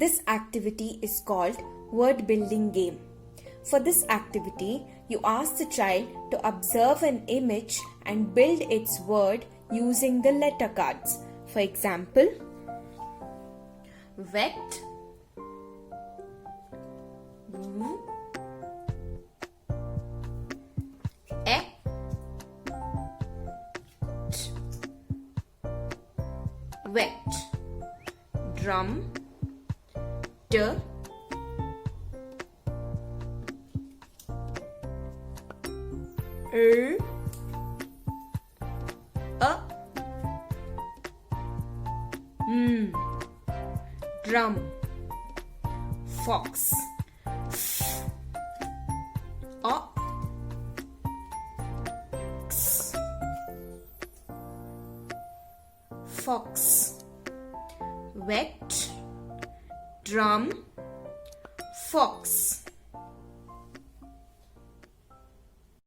This activity is called word building game. For this activity, you ask the child to observe an image and build its word using the letter cards. For example, wet, wet, drum, drum, fox, fox, wet, drum, fox.